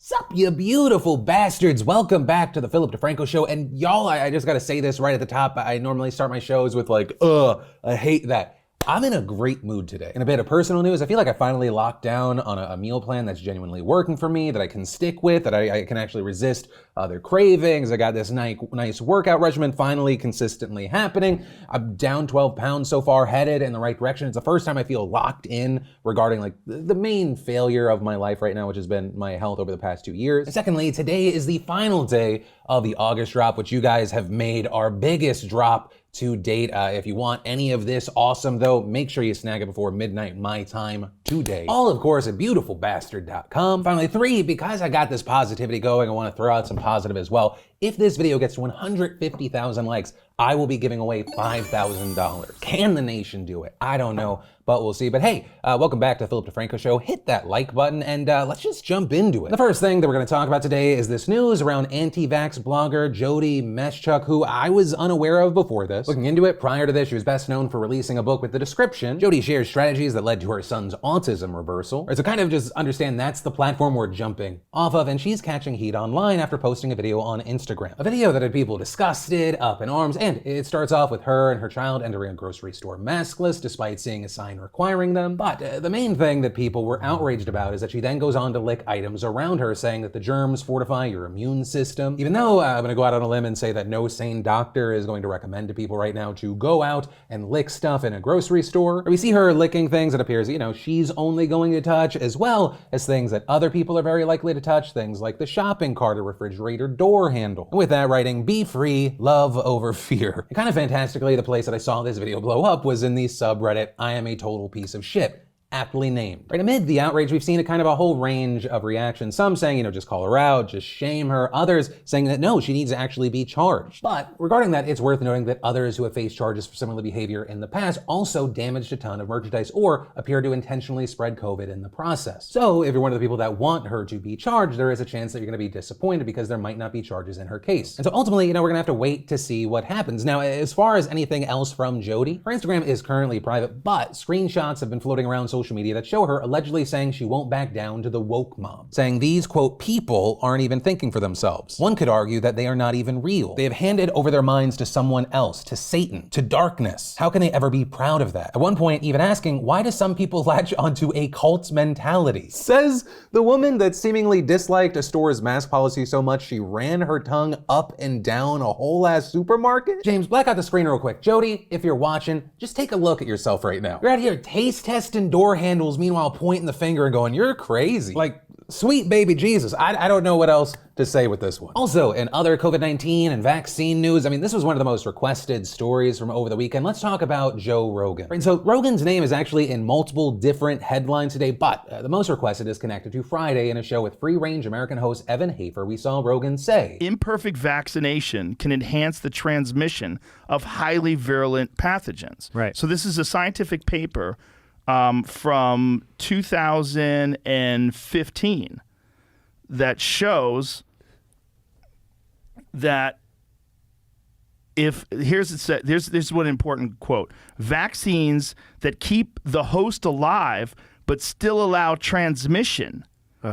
Sup, you beautiful bastards. Welcome back to the Philip DeFranco Show. And y'all, I just gotta say this right at the top. I normally start my shows with like, I hate that. I'm in a great mood today. In a bit of personal news, I feel like I finally locked down on a meal plan that's genuinely working for me, that I can stick with, that I can actually resist other cravings. I got this nice workout regimen finally consistently happening. I'm down 12 pounds so far, headed in the right direction. It's the first time I feel locked in regarding like the main failure of my life right now, which has been my health over the past 2 years. And secondly, today is the final day of the August drop, which you guys have made our biggest drop to date. If you want any of this awesome though, make sure you snag it before midnight my time today. All of course at beautifulbastard.com. Finally, 3, because I got this positivity going, I want to throw out some positive as well. If this video gets to 150,000 likes, I will be giving away $5,000. Can the nation do it? I don't know, but we'll see. But hey, welcome back to the Philip DeFranco Show. Hit that like button and let's just jump into it. The first thing that we're gonna talk about today is this news around anti-vax blogger Jody Meschuk, who I was unaware of before this. Looking into it, prior to this, she was best known for releasing a book with the description, Jody shares strategies that led to her son's autism reversal. Right, so kind of just understand that's the platform we're jumping off of, and she's catching heat online after posting a video on Instagram. A video that had people disgusted, up in arms, and it starts off with her and her child entering a grocery store maskless despite seeing a sign requiring them. But the main thing that people were outraged about is that she then goes on to lick items around her, saying that the germs fortify your immune system. Even though I'm gonna go out on a limb and say that no sane doctor is going to recommend to people right now to go out and lick stuff in a grocery store. Or we see her licking things it appears, she's only going to touch, as well as things that other people are very likely to touch, things like the shopping cart or refrigerator door handle. And with that writing, be free, love over fear. And kind of fantastically, the place that I saw this video blow up was in the subreddit, I am a total piece of shit. Aptly named. Right amid the outrage, we've seen a kind of a whole range of reactions. Some saying, just call her out, just shame her. Others saying that no, she needs to actually be charged. But regarding that, it's worth noting that others who have faced charges for similar behavior in the past also damaged a ton of merchandise or appear to intentionally spread COVID in the process. So if you're one of the people that want her to be charged, there is a chance that you're gonna be disappointed because there might not be charges in her case. And so ultimately, we're gonna have to wait to see what happens. Now, as far as anything else from Jody, her Instagram is currently private, but screenshots have been floating around social media that show her allegedly saying she won't back down to the woke mob, saying these, quote, people aren't even thinking for themselves. One could argue that they are not even real. They have handed over their minds to someone else, to Satan, to darkness. How can they ever be proud of that? At one point, even asking, why do some people latch onto a cult mentality? Says the woman that seemingly disliked a store's mask policy so much she ran her tongue up and down a whole ass supermarket? James, black out the screen real quick. Jody, if you're watching, just take a look at yourself right now. You're out here taste testing door handles, meanwhile pointing the finger and going, you're crazy. Like, sweet baby Jesus. I don't know what else to say with this one. Also, in other COVID-19 and vaccine news, this was one of the most requested stories from over the weekend. Let's talk about Joe Rogan. Right, so Rogan's name is actually in multiple different headlines today, but the most requested is connected to Friday in a show with free-range American host Evan Hafer. We saw Rogan say, imperfect vaccination can enhance the transmission of highly virulent pathogens. Right. So this is a scientific paper from 2015 that shows that here's one important quote: vaccines that keep the host alive but still allow transmission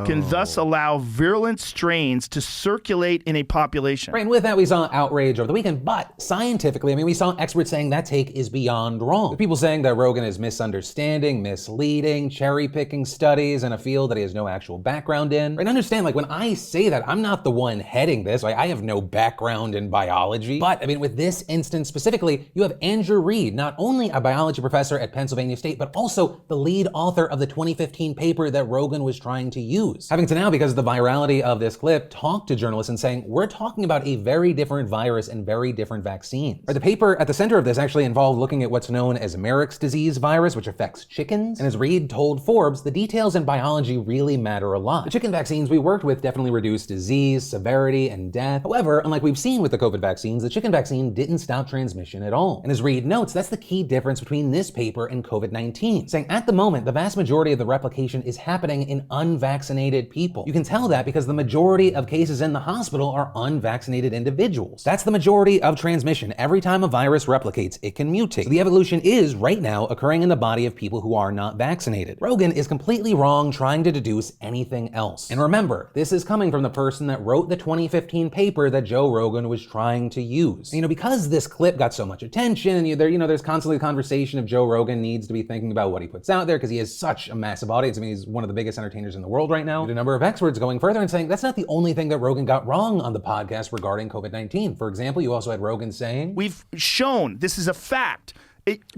can thus allow virulent strains to circulate in a population. Right, and with that we saw outrage over the weekend, but scientifically, we saw experts saying that take is beyond wrong. With people saying that Rogan is misunderstanding, misleading, cherry-picking studies in a field that he has no actual background in. Right, understand, when I say that, I'm not the one heading this. I have no background in biology. But, with this instance specifically, you have Andrew Reed, not only a biology professor at Pennsylvania State, but also the lead author of the 2015 paper that Rogan was trying to use. Having to now, because of the virality of this clip, talk to journalists and saying, we're talking about a very different virus and very different vaccines. The paper at the center of this actually involved looking at what's known as Marek's disease virus, which affects chickens. And as Reed told Forbes, the details in biology really matter a lot. The chicken vaccines we worked with definitely reduced disease, severity, and death. However, unlike we've seen with the COVID vaccines, the chicken vaccine didn't stop transmission at all. And as Reed notes, that's the key difference between this paper and COVID-19, saying at the moment, the vast majority of the replication is happening in unvaccinated vaccinated people. You can tell that because the majority of cases in the hospital are unvaccinated individuals. That's the majority of transmission. Every time a virus replicates, it can mutate. So the evolution is right now occurring in the body of people who are not vaccinated. Rogan is completely wrong trying to deduce anything else. And remember, this is coming from the person that wrote the 2015 paper that Joe Rogan was trying to use. Because this clip got so much attention, and there's constantly a conversation of Joe Rogan needs to be thinking about what he puts out there because he has such a massive audience. He's one of the biggest entertainers in the world right now. A number of experts going further and saying that's not the only thing that Rogan got wrong on the podcast regarding COVID-19. For example, you also had Rogan saying, "We've shown this is a fact."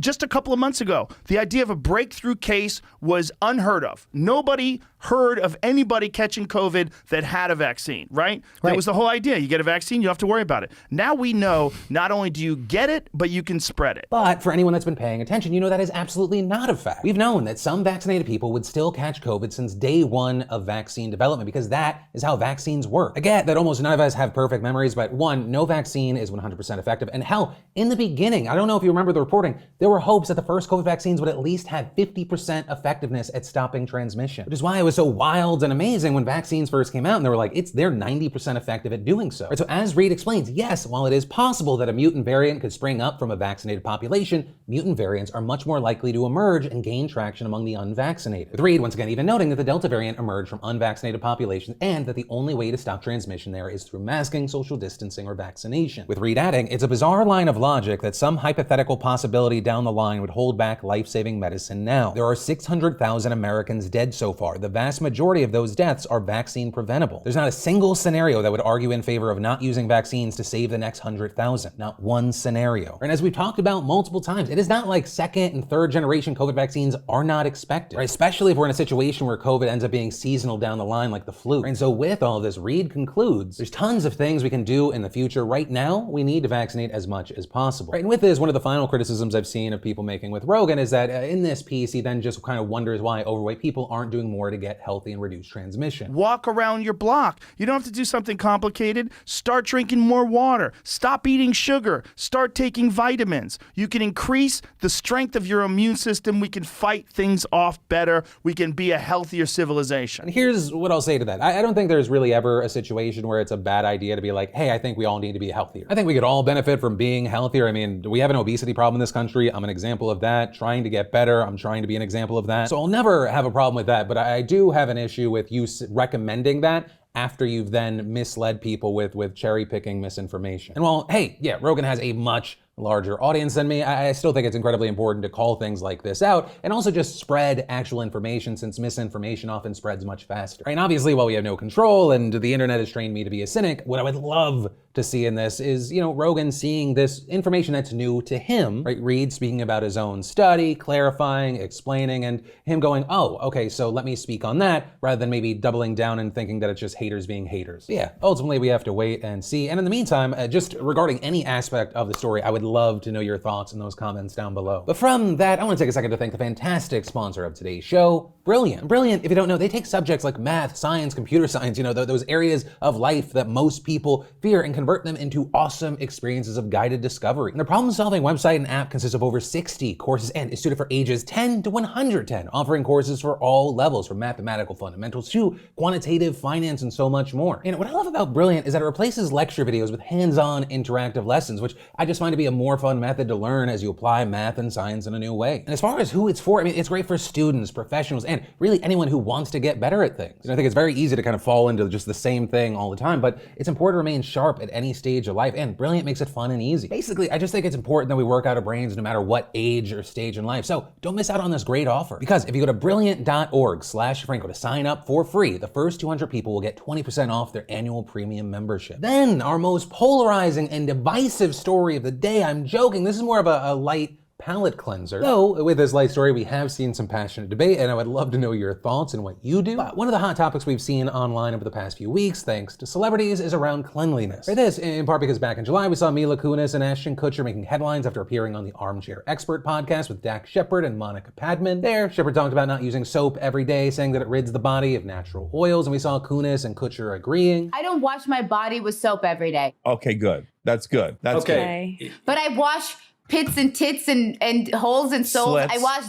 Just a couple of months ago, the idea of a breakthrough case was unheard of. Nobody heard of anybody catching COVID that had a vaccine, right? That was the whole idea. You get a vaccine, you don't have to worry about it. Now we know not only do you get it, but you can spread it. But for anyone that's been paying attention, that is absolutely not a fact. We've known that some vaccinated people would still catch COVID since day one of vaccine development because that is how vaccines work. I get that almost none of us have perfect memories, but one, no vaccine is 100% effective. And hell, in the beginning, I don't know if you remember the reporting, there were hopes that the first COVID vaccines would at least have 50% effectiveness at stopping transmission, which is why it was so wild and amazing when vaccines first came out and they were like, they're 90% effective at doing so. Right, so as Reed explains, yes, while it is possible that a mutant variant could spring up from a vaccinated population, mutant variants are much more likely to emerge and gain traction among the unvaccinated. With Reed, once again, even noting that the Delta variant emerged from unvaccinated populations and that the only way to stop transmission there is through masking, social distancing, or vaccination. With Reed adding, it's a bizarre line of logic that some hypothetical possibility down the line would hold back life-saving medicine now. There are 600,000 Americans dead so far. The vast majority of those deaths are vaccine preventable. There's not a single scenario that would argue in favor of not using vaccines to save the next 100,000. Not one scenario. And as we've talked about multiple times, it is not like second and third generation COVID vaccines are not expected, right? Especially if we're in a situation where COVID ends up being seasonal down the line like the flu. And so with all of this, Reed concludes, there's tons of things we can do in the future. Right now, we need to vaccinate as much as possible. Right? And with this, one of the final criticisms I've seen of people making with Rogan is that in this piece, he then just kind of wonders why overweight people aren't doing more to get healthy and reduce transmission. Walk around your block. You don't have to do something complicated. Start drinking more water. Stop eating sugar. Start taking vitamins. You can increase the strength of your immune system. We can fight things off better. We can be a healthier civilization. And here's what I'll say to that. I don't think there's really ever a situation where it's a bad idea to be like, hey, I think we all need to be healthier. I think we could all benefit from being healthier. We have an obesity problem in this country. I'm an example of that. Trying to get better. I'm trying to be an example of that. So I'll never have a problem with that, but I do have an issue with you recommending that after you've then misled people with cherry picking misinformation. And while, hey, yeah, Rogan has a much larger audience than me, I still think it's incredibly important to call things like this out and also just spread actual information, since misinformation often spreads much faster. Right? And obviously, while we have no control and the internet has trained me to be a cynic, what I would love to see in this is, Rogan seeing this information that's new to him, right? Reed speaking about his own study, clarifying, explaining, and him going, oh, okay, so let me speak on that, rather than maybe doubling down and thinking that it's just haters being haters. But yeah, ultimately we have to wait and see. And in the meantime, just regarding any aspect of the story, I would love to know your thoughts in those comments down below. But from that, I want to take a second to thank the fantastic sponsor of today's show, Brilliant. Brilliant, if you don't know, they take subjects like math, science, computer science, those areas of life that most people fear, and convert them into awesome experiences of guided discovery. And the problem-solving website and app consists of over 60 courses and is suited for ages 10 to 110, offering courses for all levels, from mathematical fundamentals to quantitative finance and so much more. And what I love about Brilliant is that it replaces lecture videos with hands-on interactive lessons, which I just find to be a more fun method to learn as you apply math and science in a new way. And as far as who it's for, it's great for students, professionals, and really anyone who wants to get better at things. I think it's very easy to kind of fall into just the same thing all the time, but it's important to remain sharp at any stage of life, and Brilliant makes it fun and easy. Basically, I just think it's important that we work out our brains no matter what age or stage in life. So don't miss out on this great offer, because if you go to brilliant.org/Franco to sign up for free, the first 200 people will get 20% off their annual premium membership. Then our most polarizing and divisive story of the day. I'm joking. This is more of a light palate cleanser. Though, with this light story, we have seen some passionate debate, and I would love to know your thoughts and what you do. But one of the hot topics we've seen online over the past few weeks, thanks to celebrities, is around cleanliness. For this, in part because back in July, we saw Mila Kunis and Ashton Kutcher making headlines after appearing on the Armchair Expert podcast with Dax Shepard and Monica Padman. There, Shepard talked about not using soap every day, saying that it rids the body of natural oils, and we saw Kunis and Kutcher agreeing. I don't wash my body with soap every day. Okay, good. That's good. That's okay. Good. But I wash pits and tits and holes and soles. Slits. I wash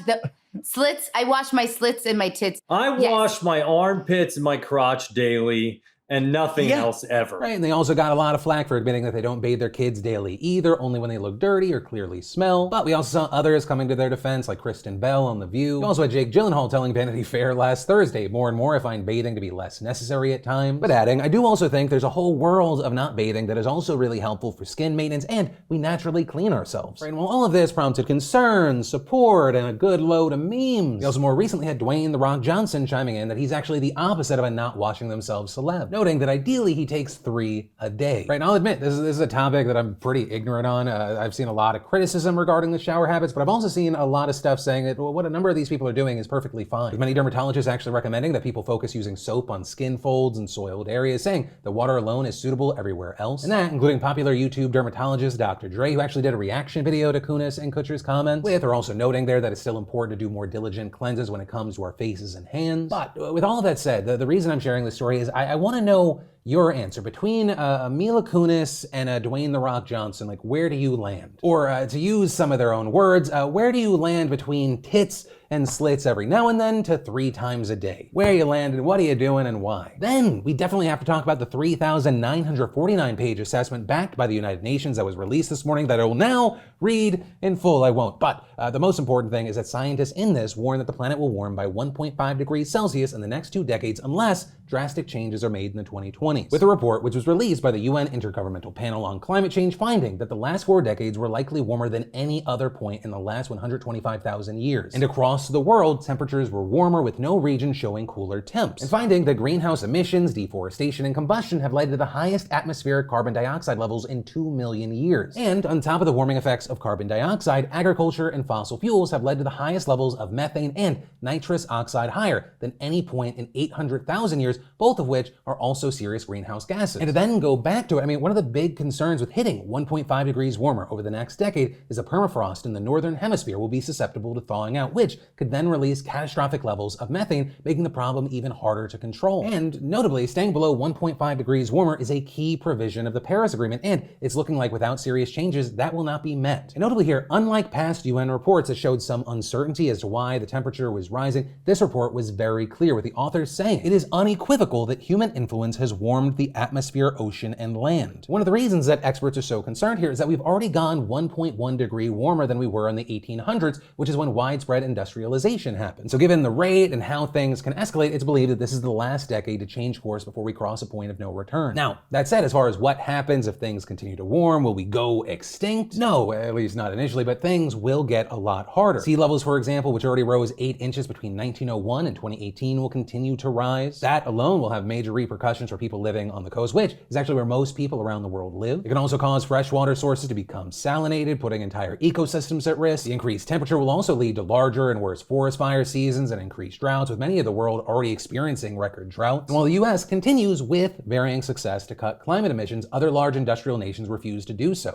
Slits, I wash my slits and my tits. I Yes. wash my armpits and my crotch daily and nothing else ever. Right, and they also got a lot of flack for admitting that they don't bathe their kids daily either, only when they look dirty or clearly smell. But we also saw others coming to their defense, like Kristen Bell on The View. We also had Jake Gyllenhaal telling Vanity Fair last Thursday, more and more I find bathing to be less necessary at times. But adding, I do also think there's a whole world of not bathing that is also really helpful for skin maintenance, and we naturally clean ourselves. Right, and while all of this prompted concern, support, and a good load of memes, we also more recently had Dwayne "The Rock" Johnson chiming in that he's actually the opposite of a not washing themselves celeb, noting that ideally he takes 3 a day. Right, and I'll admit, this is a topic that I'm pretty ignorant on. I've seen a lot of criticism regarding the shower habits, but I've also seen a lot of stuff saying that what a number of these people are doing is perfectly fine. With many dermatologists actually recommending that people focus using soap on skin folds and soiled areas, saying that water alone is suitable everywhere else. And that, including popular YouTube dermatologist Dr. Dre, who actually did a reaction video to Kunis and Kutcher's comments, with her also noting there that it's still important to do more diligent cleanses when it comes to our faces and hands. But with all of that said, the reason I'm sharing this story is I want to know your answer. Between Mila Kunis and Dwayne "The Rock" Johnson, like, where do you land? Or to use some of their own words, where do you land between tits and slits every now and then to 3 times a day? Where you landed, what are you doing, and why? Then we definitely have to talk about the 3,949 page assessment backed by the United Nations that was released this morning that I will now read in full. I won't. But the most important thing is that scientists in this warn that the planet will warm by 1.5 degrees Celsius in the next 2 decades unless drastic changes are made in the 2020s. With a report which was released by the UN Intergovernmental Panel on Climate Change finding that the last 4 decades were likely warmer than any other point in the last 125,000 years. And across the world, temperatures were warmer with no region showing cooler temps. And finding that greenhouse emissions, deforestation, and combustion have led to the highest atmospheric carbon dioxide levels in 2 million years. And on top of the warming effects of carbon dioxide, agriculture and fossil fuels have led to the highest levels of methane and nitrous oxide, higher than any point in 800,000 years, both of which are also serious greenhouse gases. And to then go back to it, I mean, one of the big concerns with hitting 1.5 degrees warmer over the next decade is the permafrost in the northern hemisphere will be susceptible to thawing out, which could then release catastrophic levels of methane, making the problem even harder to control. And notably, staying below 1.5 degrees warmer is a key provision of the Paris Agreement, and it's looking like without serious changes, that will not be met. And notably here, unlike past UN reports that showed some uncertainty as to why the temperature was rising, this report was very clear, with the authors saying it is unequivocal that human influence has warmed the atmosphere, ocean, and land. One of the reasons that experts are so concerned here is that we've already gone 1.1 degree warmer than we were in the 1800s, which is when widespread industrialization happened. So given the rate and how things can escalate, it's believed that this is the last decade to change course before we cross a point of no return. Now, that said, as far as what happens if things continue to warm, will we go extinct? No, at least not initially, but things will get a lot harder. Sea levels, for example, which already rose 8 inches between 1901 and 2018, will continue to rise. That alone will have major repercussions for people living on the coast, which is actually where most people around the world live. It can also cause freshwater sources to become salinated, putting entire ecosystems at risk. The increased temperature will also lead to larger and worse forest fire seasons and increased droughts, with many of the world already experiencing record droughts. And while the US continues with varying success to cut climate emissions, other large industrial nations refuse to do so.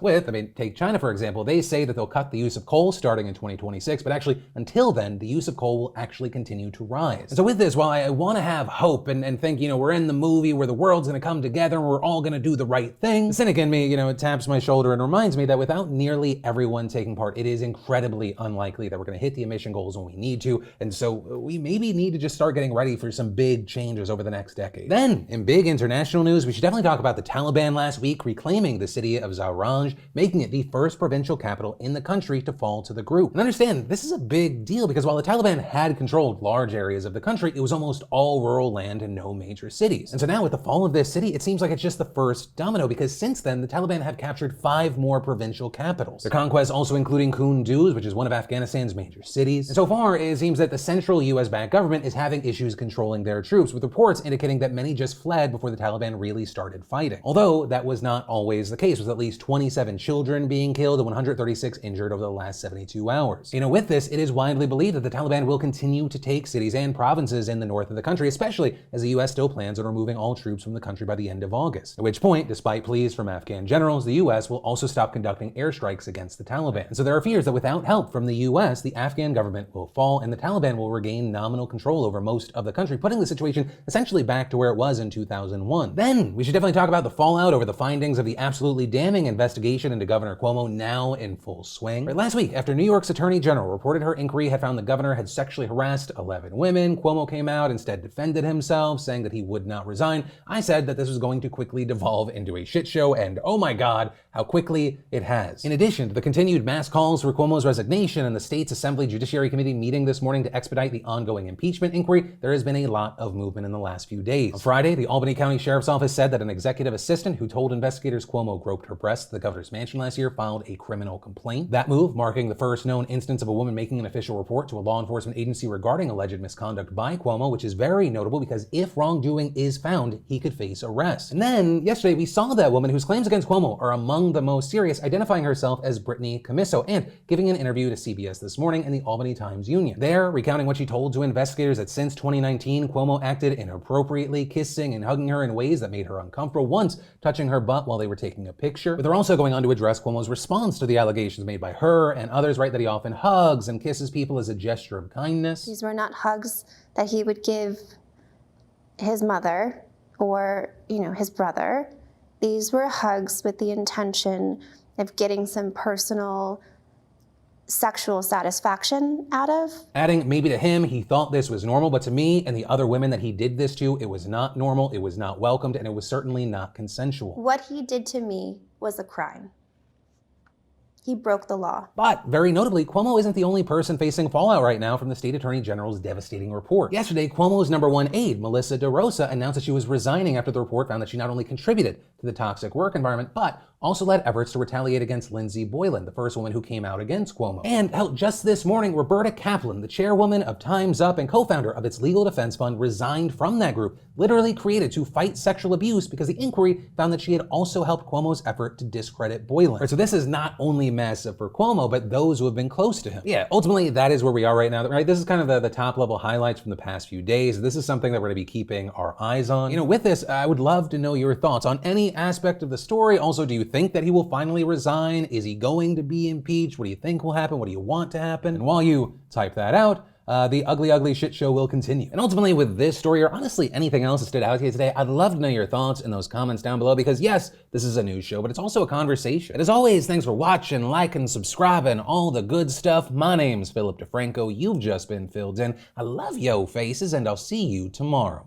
Take China for example, they say that they'll cut the use of coal starting in 2026, but actually until then, the use of coal will actually continue to rise. And so with this, while I want to have hope and think, we're in the movie where the world's going to come together and we're all going to do the right thing, the cynic in me, it taps my shoulder and reminds me that without nearly everyone taking part, it is incredibly unlikely that we're going to hit the emission goals when we need to. And so we maybe need to just start getting ready for some big changes over the next decade. Then, in big international news, we should definitely talk about the Taliban last week reclaiming the city of Zawraj, making it the first provincial capital in the country to fall to the group. And understand, this is a big deal because while the Taliban had controlled large areas of the country, it was almost all rural land and no major cities. And so now with the fall of this city, it seems like it's just the first domino, because since then, the Taliban have captured 5 more provincial capitals. Their conquests also including Kunduz, which is one of Afghanistan's major cities. And so far, it seems that the central US-backed government is having issues controlling their troops, with reports indicating that many just fled before the Taliban really started fighting. Although that was not always the case, with at least 27 children being killed and 136 injured over the last 72 hours. With this, it is widely believed that the Taliban will continue to take cities and provinces in the north of the country, especially as the US still plans on removing all troops from the country by the end of August. At which point, despite pleas from Afghan generals, the US will also stop conducting airstrikes against the Taliban. And so there are fears that without help from the US, the Afghan government will fall and the Taliban will regain nominal control over most of the country, putting the situation essentially back to where it was in 2001. Then, we should definitely talk about the fallout over the findings of the absolutely damning investigation into Governor Cuomo, now in full swing. Right, last week, after New York's Attorney General reported her inquiry had found the governor had sexually harassed 11 women, Cuomo came out, instead defended himself, saying that he would not resign. I said that this was going to quickly devolve into a shit show, and oh my god, how quickly it has. In addition to the continued mass calls for Cuomo's resignation and the state's Assembly Judiciary Committee meeting this morning to expedite the ongoing impeachment inquiry, there has been a lot of movement in the last few days. On Friday, the Albany County Sheriff's Office said that an executive assistant who told investigators Cuomo groped her breasts at the governor's mansion last year filed a criminal complaint. That move, marking the first known instance of a woman making an official report to a law enforcement agency regarding alleged misconduct by Cuomo, which is very notable because if wrongdoing is found, he could face arrest. And then, yesterday, we saw that woman whose claims against Cuomo are among the most serious, identifying herself as Brittany Commisso and giving an interview to CBS This Morning and the Albany Times-Union. There, recounting what she told to investigators that since 2019, Cuomo acted inappropriately, kissing and hugging her in ways that made her uncomfortable, once touching her butt while they were taking a picture. But they're also going on to address Cuomo's response to the allegations made by her and others, right, that he often hugs and kisses people as a gesture of kindness. These were not hugs that he would give his mother or, his brother. These were hugs with the intention of getting some personal sexual satisfaction out of. Adding, maybe to him, he thought this was normal, but to me and the other women that he did this to, it was not normal, it was not welcomed, and it was certainly not consensual. What he did to me was a crime. He broke the law. But, very notably, Cuomo isn't the only person facing fallout right now from the state attorney general's devastating report. Yesterday, Cuomo's #1 aide, Melissa DeRosa, announced that she was resigning after the report found that she not only contributed to the toxic work environment, but also led efforts to retaliate against Lindsey Boylan, the first woman who came out against Cuomo. And hell, just this morning, Roberta Kaplan, the chairwoman of Time's Up and co-founder of its legal defense fund, resigned from that group, literally created to fight sexual abuse because the inquiry found that she had also helped Cuomo's effort to discredit Boylan. Right, so this is not only massive for Cuomo, but those who have been close to him. Yeah, ultimately, that is where we are right now, right? This is kind of the top level highlights from the past few days. This is something that we're gonna be keeping our eyes on. With this, I would love to know your thoughts on any aspect of the story. Also, do you think that he will finally resign? Is he going to be impeached? What do you think will happen? What do you want to happen? And while you type that out, the ugly shit show will continue. And ultimately with this story, or honestly anything else that stood out to you today, I'd love to know your thoughts in those comments down below, because yes, this is a news show, but it's also a conversation. And as always, thanks for watching, liking, subscribing, all the good stuff. My name's Philip DeFranco. You've just been filled in. I love yo faces, and I'll see you tomorrow.